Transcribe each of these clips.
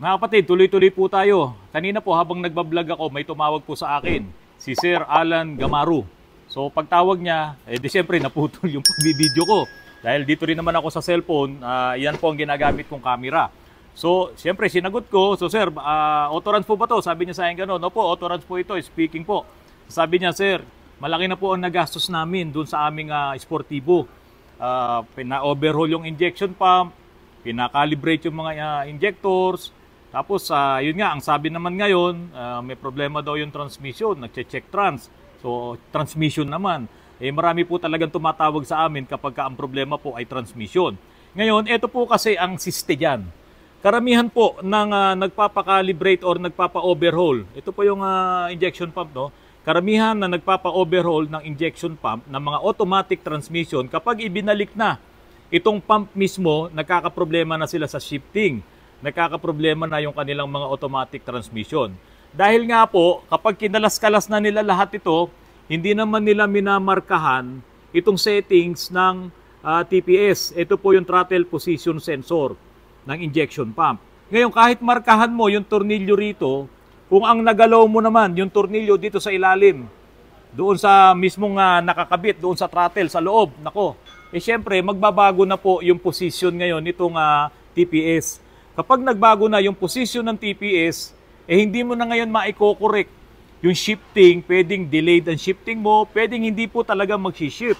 Mga kapatid, tuloy-tuloy po tayo. Kanina po habang nagbablog ako, may tumawag po sa akin, si Sir Alan Gamaru. So pagtawag niya, di syempre naputol yung video ko. Dahil dito rin naman ako sa cellphone, yan po ang ginagamit kong camera. So syempre sinagot ko, so sir, autorans po ba to? Sabi niya sa akin gano'n, opo, autorans po ito, speaking po. Sabi niya, sir, malaki na po ang nagastos namin dun sa aming sportibo. Pina-overhaul yung injection pump, pina-calibrate yung mga injectors. Tapos, yun nga, ang sabi naman ngayon, may problema daw yung transmission, nagche-check trans. So, transmission naman. Marami po talagang tumatawag sa amin kapag ang problema po ay transmission. Ngayon, ito po kasi ang siste dyan. Karamihan po ng nagpapa-calibrate or nagpapa-overhaul. Ito po yung injection pump, no? Karamihan na nagpapa-overhaul ng injection pump ng mga automatic transmission, kapag ibinalik na itong pump mismo, nagkakaproblema na sila sa shifting. Nagkakaproblema na yung kanilang mga automatic transmission. Dahil nga po, kapag kinalas-kalas na nila lahat ito, hindi naman nila minamarkahan itong settings ng TPS. Ito po yung throttle position sensor ng injection pump. Ngayon, kahit markahan mo yung tornilyo rito, kung ang nagalaw mo naman yung tornilyo dito sa ilalim, doon sa mismong nakakabit, doon sa throttle, sa loob, nako, syempre, magbabago na po yung position ngayon nitong TPS. Kapag nagbago na yung position ng TPS, hindi mo na ngayon maiko-correct yung shifting, pwedeng delayed ang shifting mo, pwedeng hindi po talaga mag-shift.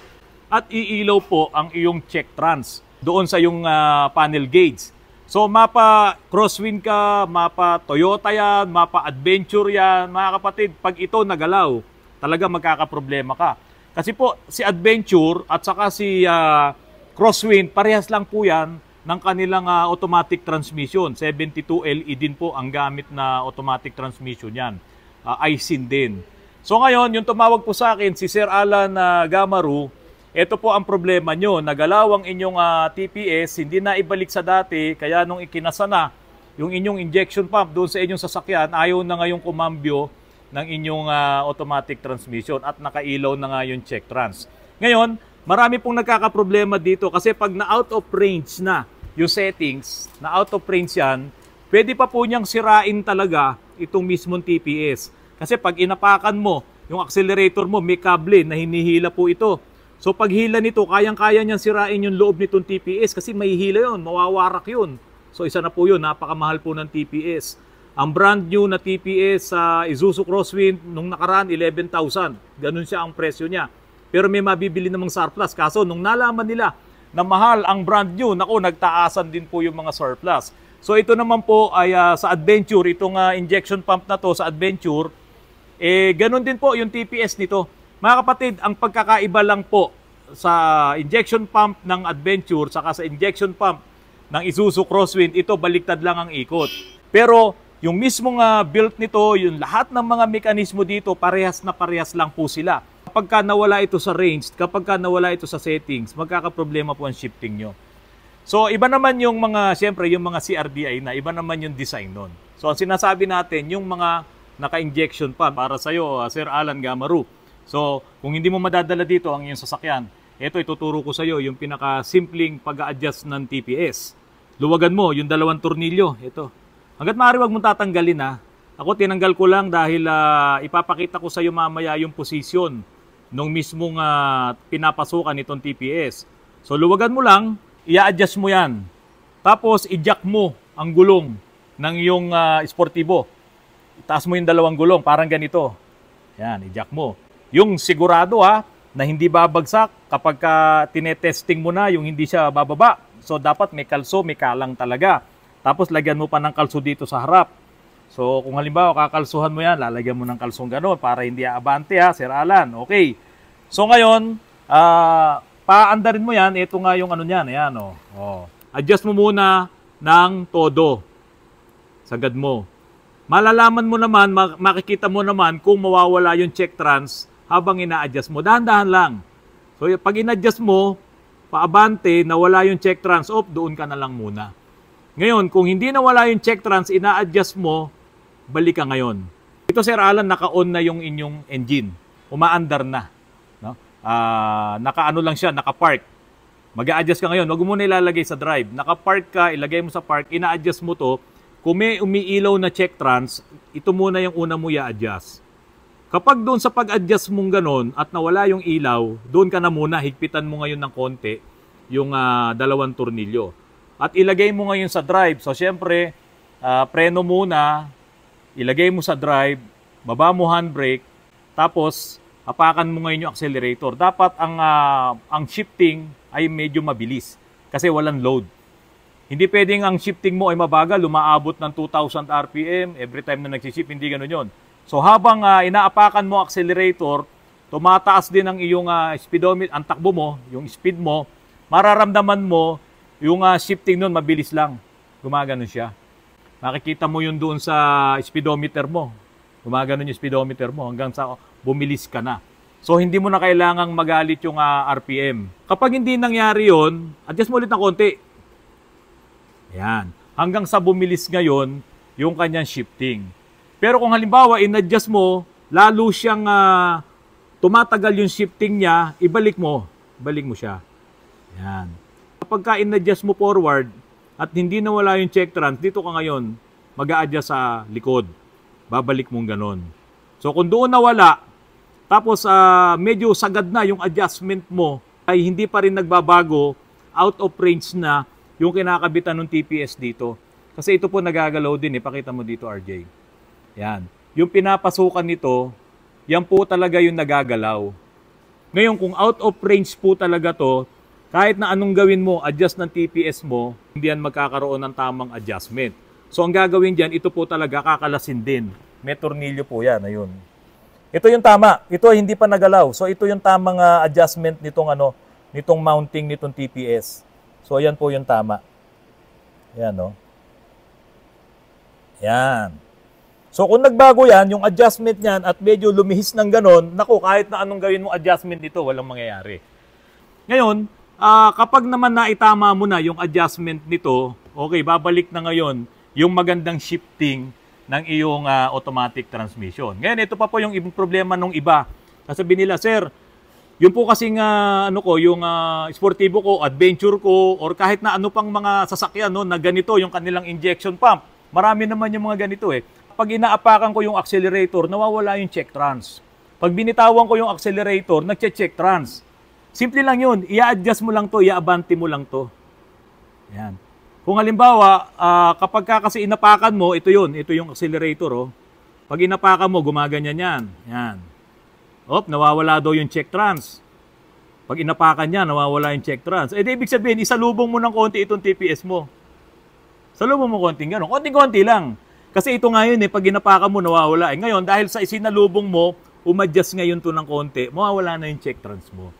At iilaw po ang iyong check trans doon sa yung panel gauge. So mapa crosswind ka, mapa Toyota yan, mapa Adventure yan, mga kapatid, pag ito nagalaw, talaga magkakaproblema ka. Kasi po si Adventure at saka si Crosswind, parehas lang po yan ng kanilang automatic transmission. 72LE din po ang gamit na automatic transmission yan. Aisin din. So ngayon, yung tumawag po sa akin, si Sir Alan Gamaru, ito po ang problema nyo. Nagalaw ang inyong TPS, hindi na ibalik sa dati, kaya nung ikinasa na yung inyong injection pump doon sa inyong sasakyan, ayaw na ngayong kumambyo ng inyong automatic transmission at nakailaw na nga yung check trans. Ngayon, marami pong nagkakaproblema dito kasi pag na out of range na yung settings, na out of range yan, pwede pa po niyang sirain talaga itong mismong TPS. Kasi pag inapakan mo, yung accelerator mo, may kable na hinihila po ito. So pag hila nito, kayang-kaya niyang sirain yung loob nitong TPS kasi may hila yun, mawawarak yun. So isa na po yun, napakamahal po ng TPS. Ang brand new na TPS sa Isuzu Crosswind, nung nakaraan, 11,000. Ganun siya ang presyo niya. Pero may mabibili namang surplus. Kaso nung nalaman nila na mahal ang brand new, naku, nagtaasan din po yung mga surplus. So ito naman po ay sa Adventure, itong injection pump na to sa Adventure, ganun din po yung TPS nito. Mga kapatid, ang pagkakaiba lang po sa injection pump ng Adventure saka sa injection pump ng Isuzu Crosswind, ito baliktad lang ang ikot. Pero yung mismong built nito, yung lahat ng mga mekanismo dito, parehas na parehas lang po sila. Kapag ka nawala ito sa range, kapag ka nawala ito sa settings, magkakaproblema po ang shifting nyo. So, iba naman yung mga, siyempre, yung mga CRDI na, iba naman yung design nun. So, ang sinasabi natin, yung mga naka-injection pa para sa'yo, Sir Alan Gamaru. So, kung hindi mo madadala dito ang iyong sasakyan, ito ituturo ko sa'yo yung pinaka-simpleng pag-a-adjust ng TPS. Luwagan mo, yung dalawang tornilyo, ito. Hanggat maaari wag mong tatanggalin Ako tinanggal ko lang dahil ipapakita ko sa iyo mamaya yung posisyon nung mismong pinapasukan nitong TPS. So luwagan mo lang, i-adjust mo yan. Tapos i-jack mo ang gulong ng iyong sportibo. Itaas mo yung dalawang gulong, parang ganito. Yan, i-jack mo. Yung sigurado na hindi babagsak kapag tinetesting mo na yung hindi siya bababa. So dapat may kalso, may kalang talaga. Tapos lagyan mo pa ng kalso dito sa harap. So kung halimbawa kakalsuhan mo yan, lalagyan mo ng kalsong gano'n para hindi aabante Sir Alan. Okay. So ngayon, paandarin mo yan. Ito nga yung ano niyan. Ayan, Adjust mo muna ng todo. Sagad mo. Malalaman mo naman, makikita mo naman kung mawawala yung check trans habang ina-adjust mo. Dahan-dahan lang. So pag in-adjust mo, paabante, nawala yung check trans, doon ka na lang muna. Ngayon, kung hindi nawala yung check trans, ina-adjust mo, balik ka ngayon. Ito Sir Alan, naka-on na yung inyong engine. Umaandar na. No? Naka-ano lang siya, naka-park. Mag-a-adjust ka ngayon. Huwag mo muna ilalagay sa drive. Naka-park ka, ilagay mo sa park, ina-adjust mo to. kung may umiilaw na check trans, ito muna yung una mo i-adjust. Kapag doon sa pag-adjust mong ganon at nawala yung ilaw, doon ka na muna, higpitan mo ngayon ng konti yung dalawang tornilyo. At ilagay mo ngayon sa drive. So syempre, preno muna, ilagay mo sa drive, baba mo handbrake, tapos apakan mo ngayon yung accelerator. Dapat ang shifting ay medyo mabilis kasi walang load. Hindi pwedeng ang shifting mo ay mabagal, lumaabot ng 2,000 RPM every time na nagsiship, hindi gano'n yun. So habang inaapakan mo accelerator, tumataas din ang iyong speedometer, ang takbo mo, yung speed mo, mararamdaman mo yung shifting nun mabilis lang. Gumagano siya. Makikita mo yun doon sa speedometer mo. Gumagano yung speedometer mo hanggang sa bumilis ka na. So hindi mo na kailangang magalit yung RPM. Kapag hindi nangyari yun, adjust mo ulit ng konti. Yan. Hanggang sa bumilis ngayon yung kanyang shifting. Pero kung halimbawa in-adjust mo, lalo siyang tumatagal yung shifting niya, ibalik mo. Ibalik mo siya. Yan. Kapag ka in-adjust mo forward at hindi nawala yung check trans, dito ka ngayon mag-a-adjust sa likod. Babalik mong ganon. So kung doon nawala, tapos medyo sagad na yung adjustment mo, ay hindi pa rin nagbabago, out of range na yung kinakabitan ng TPS dito. Kasi ito po nagagalaw din, pakita mo dito RJ. Yan. Yung pinapasukan nito, yan po talaga yung nagagalaw. Ngayon kung out of range po talaga to, kahit na anong gawin mo, adjust ng TPS mo, hindi yan magkakaroon ng tamang adjustment. So ang gagawin dyan, ito po talaga kakalasin din. May tornilyo po yan, ayun. Ito yung tama. Ito hindi pa nagalaw. So ito yung tamang adjustment nitong mounting nitong TPS. So ayan po yung tama. Ayan, no? Ayan. So kung nagbago yan, yung adjustment niyan at medyo lumihis ng ganon, naku, kahit na anong gawin mo adjustment dito, walang mangyayari. Ngayon, kapag naman naitama mo na yung adjustment nito, okay, babalik na ngayon yung magandang shifting ng iyong automatic transmission. Ngayon, ito pa po yung problema ng iba. Sasabihin nila, sir, yung po kasing yung sportibo ko, adventure ko, or kahit na ano pang mga sasakyan na ganito yung kanilang injection pump. Marami naman yung mga ganito eh. Pag inaapakan ko yung accelerator, nawawala yung check trans. Pag binitawan ko yung accelerator, nagche-check trans. Simple lang yun. I-adjust mo lang to, i-abante mo lang to. Yan. Kung halimbawa, kapag kasi inapakan mo, ito yung accelerator. Oh. Pag inapakan mo, gumaganyan yan. Yan. Nawawala daw yung check trans. Pag inapakan niya, nawawala yung check trans. Ibig sabihin, isalubong mo ng konti itong TPS mo. Salubong mo konting gano'n. Konting-konti lang. Kasi ito ngayon, pag inapakan mo, nawawala. Ngayon, dahil sa isinalubong mo, umadjust ngayon to ng konti, mawawala na yung check trans mo.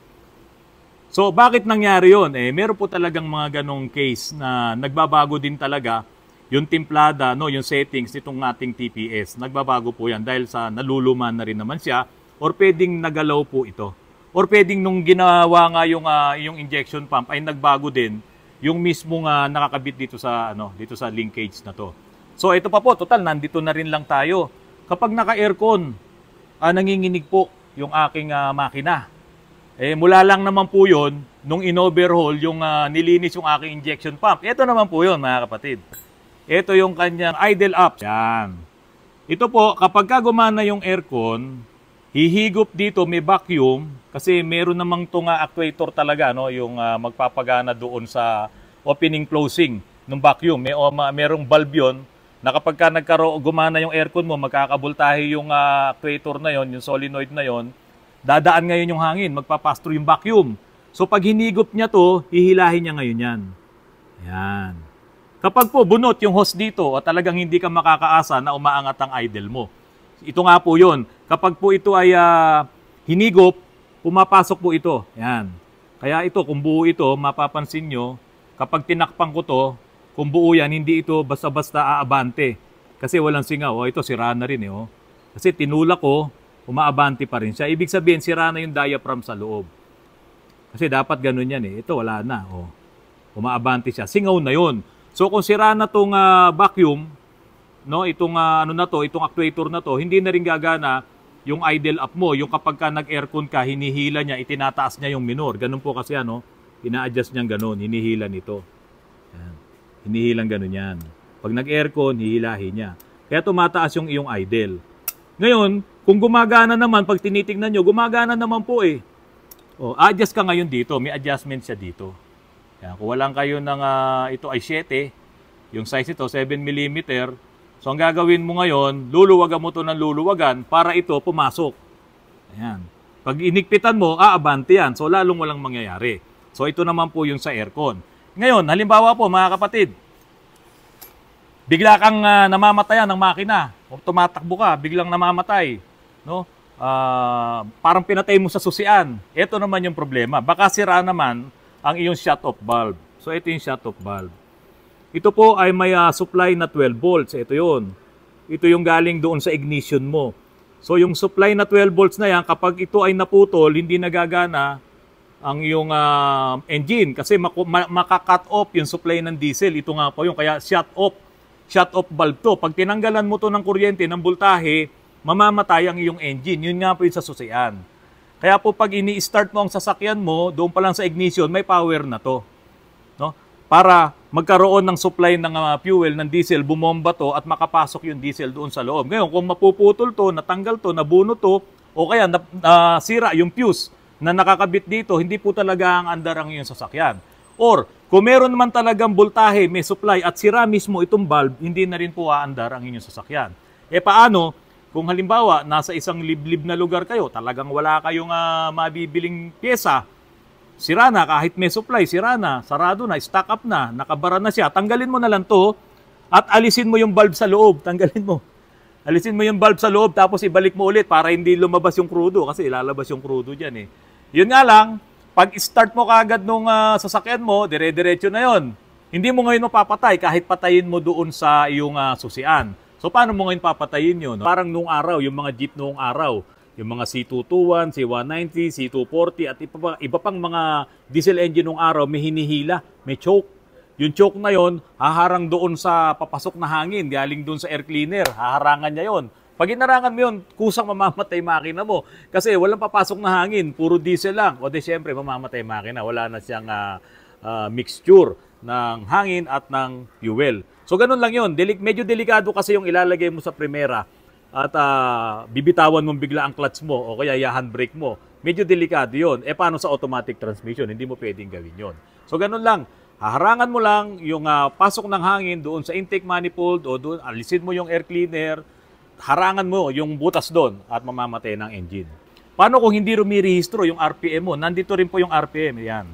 So, bakit nangyari yun? Meron po talagang mga ganong case na nagbabago din talaga yung timplada, yung settings nitong ating TPS. Nagbabago po yan dahil sa naluluman na rin naman siya. Or pwedeng nagalaw po ito. Or pwedeng nung ginawa nga yung injection pump ay nagbago din yung mismong nakakabit dito sa linkage na to. So ito pa po, total nandito na rin lang tayo. Kapag naka-aircon, nanginginig po yung aking makina. Mula lang naman po yun nung in-overhaul yung nilinis yung aking injection pump. Ito naman po yun mga kapatid. Ito yung kanyang idle up. Yan. Ito po, kapag gumana yung aircon, hihigop dito, may vacuum, kasi meron namang itong actuator talaga, yung magpapagana doon sa opening-closing ng vacuum. Merong valve yun, na kapag gumana yung aircon mo, magkakabultahe yung actuator na yon, yung solenoid na yon, dadaan ngayon yung hangin, magpapass through yung vacuum. So pag hinigop niya to, hihilahin niya ngayon yan. Yan. Kapag po bunot yung hose dito, at talagang hindi ka makakaasa na umaangat ang idle mo. Ito nga po yun. Kapag po ito ay hinigop, pumapasok po ito. Yan. Kaya ito, kung buo ito, mapapansin nyo, kapag tinakpan ko to, kung buo yan, hindi ito basta-basta aabante. Kasi walang singaw. Ito, sira na rin. Kasi tinulak ko, umaabante pa rin siya. Ibig sabihin, sira na yung diaphragm sa loob. Kasi dapat ganun yan. Ito, wala na. Umaabante siya. Singaw na yun. So, kung sira na itong vacuum, itong itong actuator na to, hindi na rin gagana yung idle up mo. Yung kapag ka nag-aircon ka, hinihila niya, itinataas niya yung minor. Ganun po kasi ina-adjust niyang ganun, hinihila nito. Yan. Hinihilang ganun yan. Pag nag-aircon, hihilahin niya. Kaya tumataas yung iyong idle. Ngayon, kung gumagana naman, pag tinitingnan nyo, gumagana naman po eh. O, adjust ka ngayon dito. May adjustment siya dito. Yan, kung walang kayo ng, ito ay 7, yung size ito, 7mm. So, ang gagawin mo ngayon, luluwagan mo ito ng luluwagan para ito pumasok. Ayan. Pag inigpitan mo, aabante yan. So, lalong walang mangyayari. So, ito naman po yung sa aircon. Ngayon, halimbawa po, mga kapatid, bigla kang namamatayan ng makina. O tumatakbo ka, biglang namamatay. No? Parang pinatay mo sa susian. Ito naman yung problema. Baka sira naman ang iyong shut-off valve. So, ito yung shut-off valve. Ito po ay may supply na 12 volts. Ito yun. Ito yung galing doon sa ignition mo. So, yung supply na 12 volts na yan, kapag ito ay naputol, hindi nagagana ang iyong engine. Kasi maka-cut off yung supply ng diesel. Ito nga po yung kaya shut-off valve to. Pag tinanggalan mo to ng kuryente, ng voltahe, mamamatay ang iyong engine. Yun nga po yung sa susian. Kaya po pag ini-start mo ang sasakyan mo, doon pa lang sa ignition, may power na to. No? Para magkaroon ng supply ng fuel ng diesel, bumomba to at makapasok yung diesel doon sa loob. Ngayon, kung mapuputol to, natanggal to, nabuno to, o kaya sira yung fuse na nakakabit dito, hindi po talaga ang andar ang iyong sasakyan. Or, kung meron naman talagang voltahe, may supply at sira mismo itong valve, hindi na rin po aandar ang inyong sasakyan. E paano? Kung halimbawa, nasa isang liblib na lugar kayo, talagang wala kayong mabibiling pyesa, sira na, kahit may supply, sira na, sarado na, stock up na, nakabara na siya, tanggalin mo na lang to at alisin mo yung valve sa loob, tanggalin mo. Alisin mo yung valve sa loob tapos ibalik mo ulit para hindi lumabas yung krudo kasi ilalabas yung krudo dyan eh. Yun nga lang, pag start mo kagad nung sasakyan mo, dire-diretso na yon. Hindi mo ngayon mapapatay kahit patayin mo doon sa iyong susian. So paano mo ngayon papatayin yun? Parang nung araw, yung mga jeep noong araw, yung mga C221, C190, C240 at iba pang mga diesel engine nung araw, may hinihila, may choke. Yung choke na yon, haharang doon sa papasok na hangin, galing doon sa air cleaner, haharangan niya yon. Pag inarangan mo yun, kusang mamamatay makina mo. Kasi walang papasok na hangin, puro diesel lang. O di syempre, mamamatay makina. Wala na siyang mixture ng hangin at ng fuel. So ganun lang yun. Medyo delikado kasi yung ilalagay mo sa primera at bibitawan mo bigla ang clutch mo o kaya handbrake mo. Medyo delikado yun. E paano sa automatic transmission? Hindi mo pwedeng gawin yun. So ganun lang. Haharangan mo lang yung pasok ng hangin doon sa intake manifold o doon, alisin mo yung air cleaner, harangan mo yung butas doon at mamamatay ng engine. Paano kung hindi rumirehistro yung RPM mo? Nandito rin po yung RPM. Yan.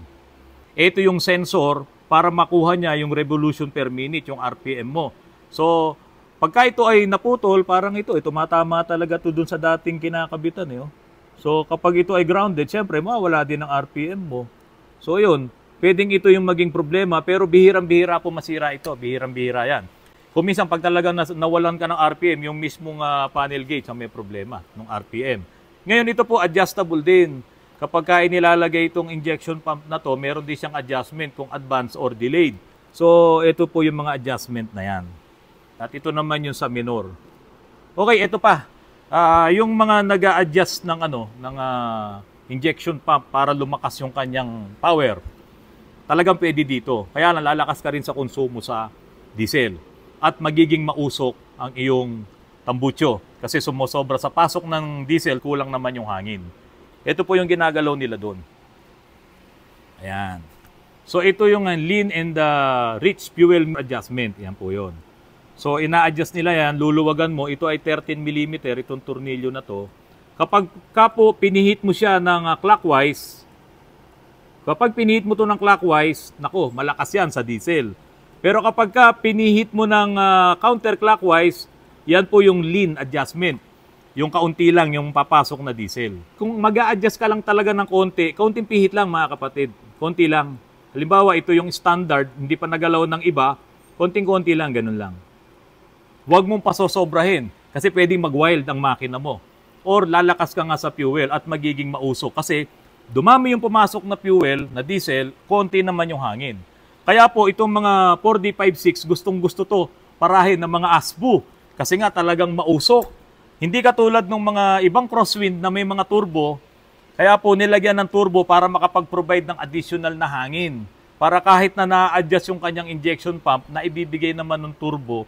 Ito yung sensor para makuha niya yung revolution per minute, yung RPM mo. So, pagka ito ay naputol, parang ito tumatama talaga to dun sa dating kinakabitan. Eh, oh. So, kapag ito ay grounded, syempre, mawala din ang RPM mo. So, yun. Pwedeng ito yung maging problema, pero bihirang-bihira po masira ito. Bihirang-bihira yan. Kung minsan, pag talagang nawalan ka ng RPM, yung mismong panel gauge ang may problema ng RPM. Ngayon, ito po adjustable din. Kapag inilalagay itong injection pump na to, meron din siyang adjustment kung advanced or delayed. So, ito po yung mga adjustment na yan. At ito naman yung sa minor. Okay, ito pa. Yung mga nag-a-adjust ng, injection pump para lumakas yung kanyang power, talagang pwede dito. Kaya lalakas ka rin sa konsumo sa diesel. At magiging mausok ang iyong tambucho. Kasi sumusobra sa pasok ng diesel, kulang naman yung hangin. Ito po yung ginagalaw nila doon. Ayan. So ito yung lean and rich fuel adjustment. Yan po yun. So ina-adjust nila yan, luluwagan mo. Ito ay 13mm, itong tornilyo na to. Kapag po pinihit mo siya ng clockwise, kapag pinihit mo to ng clockwise, nako, malakas yan sa diesel. Pero kapag pinihit mo ng counterclockwise, yan po yung lean adjustment. Yung kaunti lang yung papasok na diesel. Kung mag-a-adjust ka lang talaga ng konti, kaunting pihit lang mga kapatid. Konti lang. Halimbawa, ito yung standard, hindi pa nagalaw ng iba, konting-konti lang, ganun lang. Huwag mong pasosobrahin kasi pwedeng mag-wild ang makina mo. Or lalakas ka nga sa fuel at magiging mausok kasi dumami yung pumasok na fuel, na diesel, konti naman yung hangin. Kaya po itong mga 4D56 gustong-gusto to parahin ng mga ASBU kasi nga talagang mausok. Hindi katulad ng mga ibang crosswind na may mga turbo, kaya po nilagyan ng turbo para makapag-provide ng additional na hangin. para kahit na na-adjust yung kanyang injection pump, na ibibigay naman ng turbo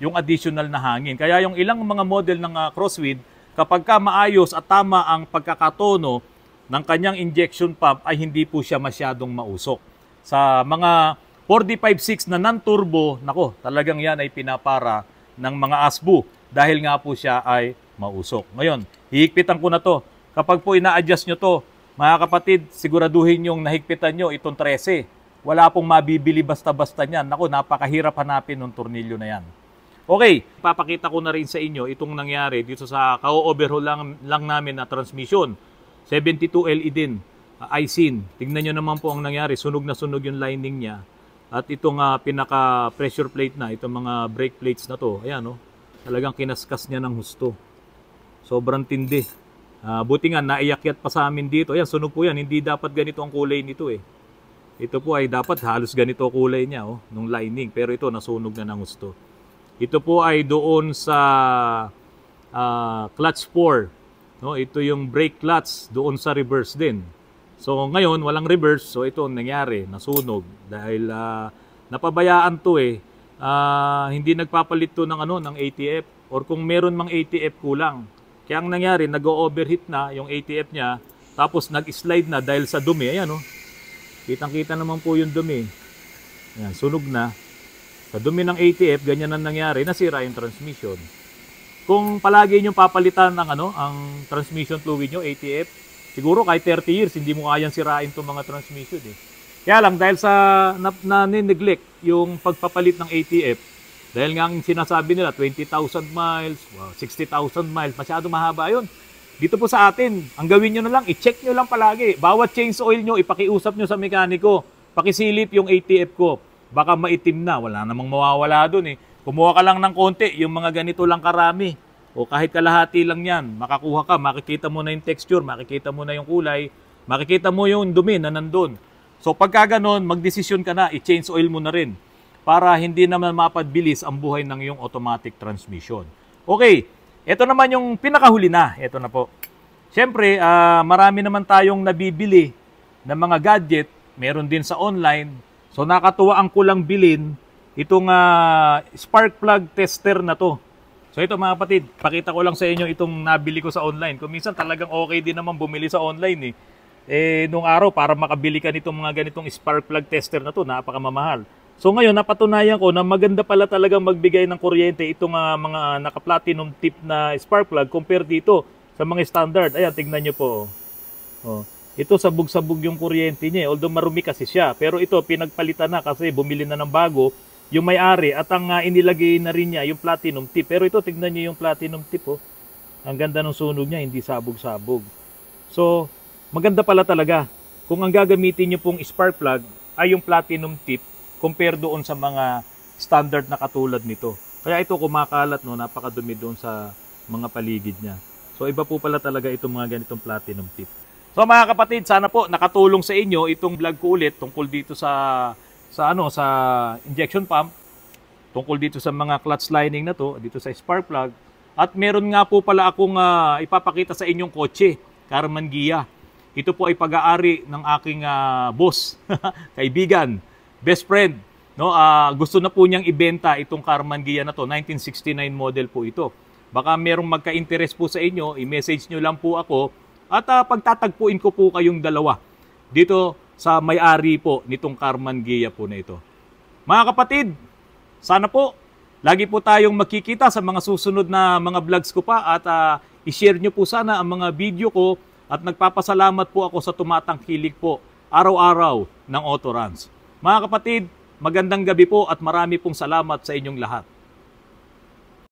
yung additional na hangin. Kaya yung ilang mga model ng crosswind, kapag ka maayos at tama ang pagkakatono ng kanyang injection pump, ay hindi po siya masyadong mausok. Sa mga 4D56 na non-turbo, nako, talagang yan ay pinapara ng mga ASBU dahil nga po siya ay mausok. Ngayon, hihigpitan ko na to. Kapag po ina-adjust nyo to, mga kapatid, siguraduhin yung nahigpitan nyo itong 13. Wala pong mabibili basta-basta niyan. Naku, napakahirap hanapin ng tornilyo na yan. Okay, papakita ko na rin sa inyo itong nangyari dito sa ka-overhaul lang namin na transmission. 72LE din, ISIN. Tignan nyo naman po ang nangyari. Sunog na sunog yung lining niya. At itong pinaka-pressure plate na, itong mga brake plates na to, ayan, oh, talagang kinaskas niya ng husto. Sobrang tindi. Buti nga, naiyakyat pa sa amin dito. Ayan, sunog po yan. Hindi dapat ganito ang kulay nito eh. Ito po ay dapat halos ganito kulay niya, oh, nung lining. Pero ito, nasunog na ng gusto. Ito po ay doon sa clutch 4. No? Ito yung brake clutch doon sa reverse din. So ngayon, walang reverse. So ito ang nangyari, nasunog. Dahil napabayaan to eh. Hindi nagpapalit to ng, ng ATF. Or kung meron mang ATF, kulang. Kaya ang nangyari, nag-overheat na yung ATF niya. Tapos nag-slide na dahil sa dumi. Ayan, oh. Kitang-kita naman po yung dumi. Ayan, sunog na. Sa dumi ng ATF, ganyan ang nangyari, nasira yung transmission. Kung palagi nyo papalitan ng ang transmission fluid nyo, ATF, siguro kahit 30 years, hindi mo kayang sirain itong mga transmission. Eh. Kaya lang, dahil sa na-neglect yung pagpapalit ng ATF, dahil nga ang sinasabi nila, 20,000 miles, 60,000 miles, masyado mahaba yun. Dito po sa atin, ang gawin nyo na lang, i-check nyo lang palagi. Bawat change oil nyo, ipakiusap nyo sa mekaniko. Pakisilip yung ATF ko. Baka maitim na, wala namang mawawala dun eh. Kumuha ka lang ng konti, yung mga ganito lang karami. O kahit kalahati lang yan, makakuha ka, makikita mo na yung texture, makikita mo na yung kulay, makikita mo yung dumi na nandun. So pagka ganon, magdesisyon ka na, i-change oil mo na rin. Para hindi naman mapadbilis ang buhay ng iyong automatic transmission. Okay. Ito naman yung pinakahuli na. Ito na po. Siyempre, marami naman tayong nabibili ng mga gadget. Meron din sa online. So, nakatuwa ang kulang bilin itong spark plug tester na to. So, ito mga kapatid, pakita ko lang sa inyo itong nabili ko sa online. Kung minsan talagang okay din naman bumili sa online eh. Nung araw, para makabili ka nitong mga ganitong spark plug tester na to, napakamamahal. So ngayon, napatunayan ko na maganda pala talagang magbigay ng kuryente itong mga naka-platinum tip na spark plug compare dito sa mga standard. Ayan, tignan nyo po. Oh. Ito sabog-sabog yung kuryente niya. Although marumi kasi siya. Pero ito, pinagpalitan na kasi bumili na ng bago yung may-ari. At ang inilagay na rin niya yung platinum tip. Pero ito, tignan nyo yung platinum tip. Oh. Ang ganda ng sunog niya, hindi sabog-sabog. So, maganda pala talaga. Kung ang gagamitin nyo pong spark plug ay yung platinum tip, compare doon sa mga standard na katulad nito. Kaya ito kumakalat, no, napakadumi doon sa mga paligid niya. So iba po pala talaga itong mga ganitong platinum tip. So mga kapatid, sana po nakatulong sa inyo itong vlog ko ulit tungkol dito sa injection pump, tungkol dito sa mga clutch lining na to, dito sa spark plug. At meron nga po pala akong ipapakita sa inyong kotse, Karmann Ghia. Ito po ay pag-aari ng aking boss, kaibigan, best friend, no? Gusto na po niyang ibenta itong Karmann Ghia na to, 1969 model po ito. Baka merong magka-interest po sa inyo, i-message nyo lang po ako at pagtatagpuin ko po kayong dalawa dito sa may-ari po nitong Karmann Ghia po na ito. Mga kapatid, sana po lagi po tayong magkikita sa mga susunod na mga vlogs ko pa at i-share nyo po sana ang mga video ko at nagpapasalamat po ako sa tumatangkilik po araw-araw ng Autoruns. Mga kapatid, magandang gabi po at marami pong salamat sa inyong lahat.